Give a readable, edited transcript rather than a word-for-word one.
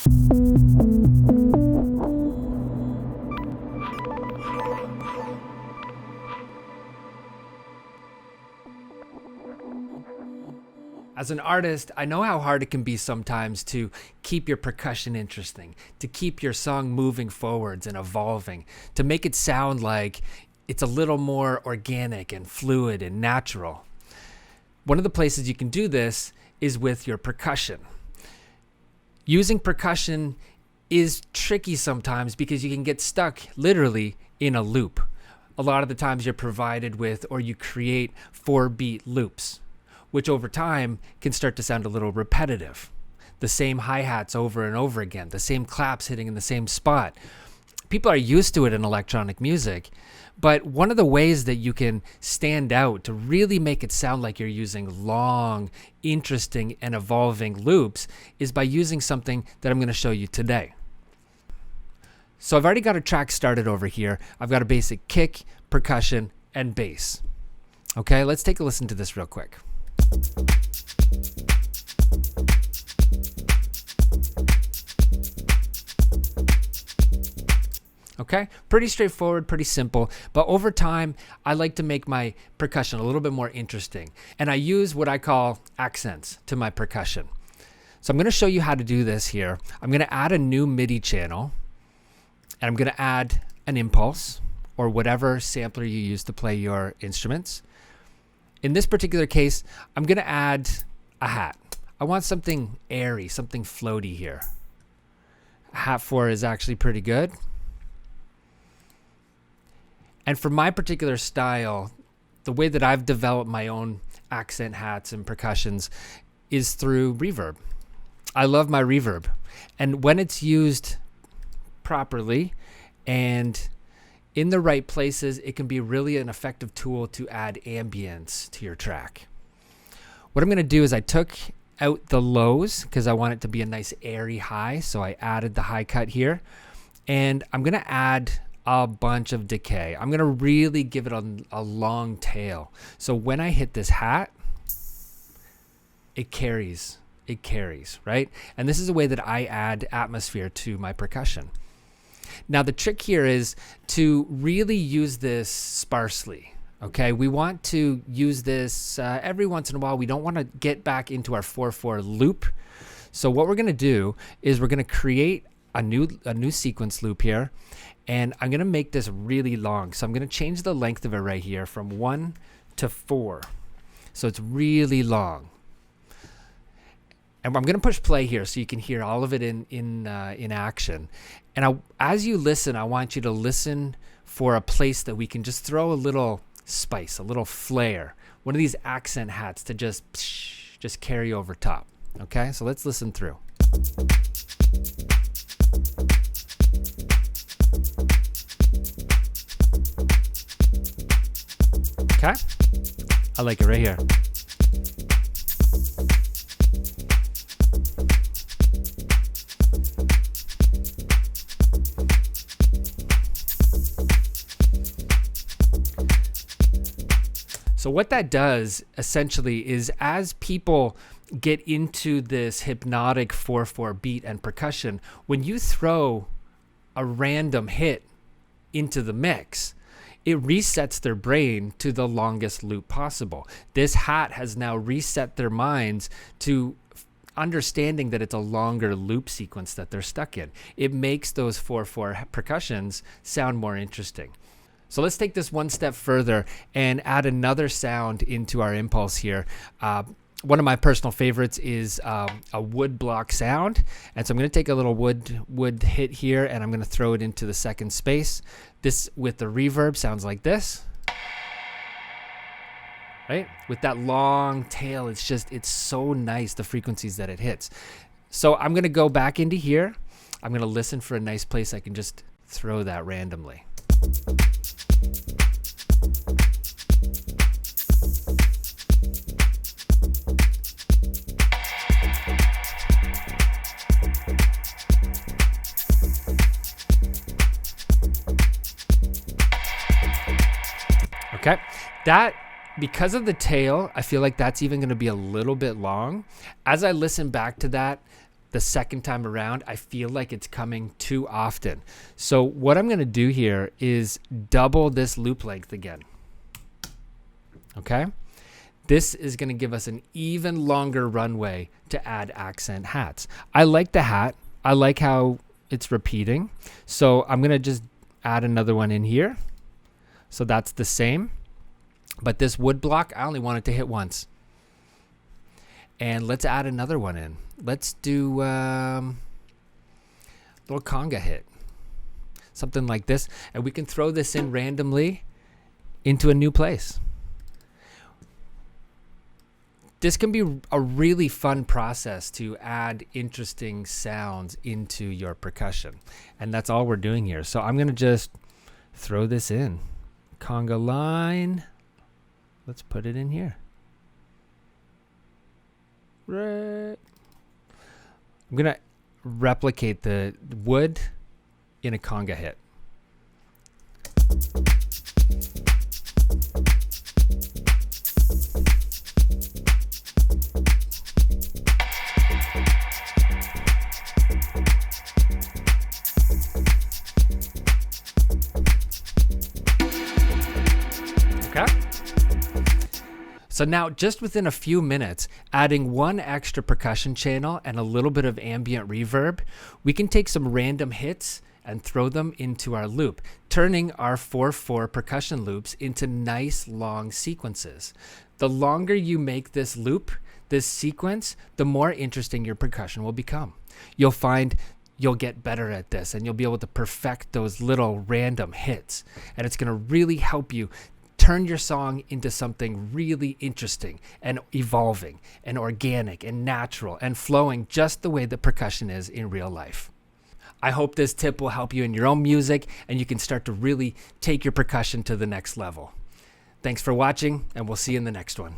As an artist, I know how hard it can be sometimes to keep your percussion interesting, to keep your song moving forwards and evolving, to make it sound like it's a little more organic and fluid and natural. One of the places you can do this is with your percussion. Using percussion is tricky sometimes because you can get stuck literally in a loop. A lot of the times you're provided with or you create 4-beat loops, which over time can start to sound a little repetitive. The same hi-hats over and over again, the same claps hitting in the same spot. People are used to it in electronic music, but one of the ways that you can stand out to really make it sound like you're using long, interesting, and evolving loops is by using something that I'm going to show you today. So I've already got a track started over here. I've got a basic kick, percussion, and bass. Okay, let's take a listen to this real quick. Okay, pretty straightforward, pretty simple, but over time, I like to make my percussion a little bit more interesting, and I use what I call accents to my percussion. So I'm going to show you how to do this here. I'm going to add a new MIDI channel, and I'm going to add an impulse, or whatever sampler you use to play your instruments. In this particular case, I'm going to add a hat. I want something airy, something floaty here. Hat 4 is actually pretty good. And for my particular style, the way that I've developed my own accent hats and percussions is through reverb. I love my reverb. And when it's used properly and in the right places, it can be really an effective tool to add ambience to your track. What I'm going to do is I took out the lows because I want it to be a nice airy high. So I added the high cut here. And I'm going to add a bunch of decay. I'm going to really give it a long tail. So when I hit this hat, it carries, right? And this is a way that I add atmosphere to my percussion. Now, the trick here is to really use this sparsely, okay? We want to use this every once in a while. We don't want to get back into our 4/4 loop. So what we're going to do is we're going to create a new sequence loop here, and I'm going to make this really long. So I'm going to change the length of it right here from 1 to 4. So it's really long. And I'm going to push play here so you can hear all of it in action. And as you listen, I want you to listen for a place that we can just throw a little spice, a little flair, one of these accent hats to just carry over top. Okay, so let's listen through. Okay, I like it right here. So what that does essentially is as people get into this hypnotic 4/4 beat and percussion, when you throw a random hit into the mix, it resets their brain to the longest loop possible. This hat has now reset their minds to understanding that it's a longer loop sequence that they're stuck in. It makes those 4/4 percussions sound more interesting. So let's take this one step further and add another sound into our impulse here. One of my personal favorites is a wood block sound. And so I'm going to take a little wood hit here and I'm going to throw it into the second space. This with the reverb sounds like this. Right? With that long tail, it's so nice, the frequencies that it hits. So I'm going to go back into here. I'm going to listen for a nice place I can just throw that randomly. Okay, that, because of the tail, I feel like that's even going to be a little bit long. As I listen back to that, the second time around, I feel like it's coming too often. So what I'm going to do here is double this loop length again. Okay? This is going to give us an even longer runway to add accent hats. I like the hat. I like how it's repeating. So I'm going to just add another one in here. So that's the same. But this wood block, I only want it to hit once. And let's add another one in. Let's do a little conga hit. Something like this. And we can throw this in randomly into a new place. This can be a really fun process to add interesting sounds into your percussion. And that's all we're doing here. So I'm going to just throw this in. Conga line. Let's put it in here. Right. I'm going to replicate the wood in a conga hit. Okay. So now, just within a few minutes, adding one extra percussion channel and a little bit of ambient reverb, we can take some random hits and throw them into our loop, turning our 4/4 percussion loops into nice long sequences. The longer you make this loop, this sequence, the more interesting your percussion will become. You'll find you'll get better at this, and you'll be able to perfect those little random hits. And it's going to really help you turn your song into something really interesting and evolving and organic and natural and flowing just the way that percussion is in real life. I hope this tip will help you in your own music and you can start to really take your percussion to the next level. Thanks for watching, and we'll see you in the next one.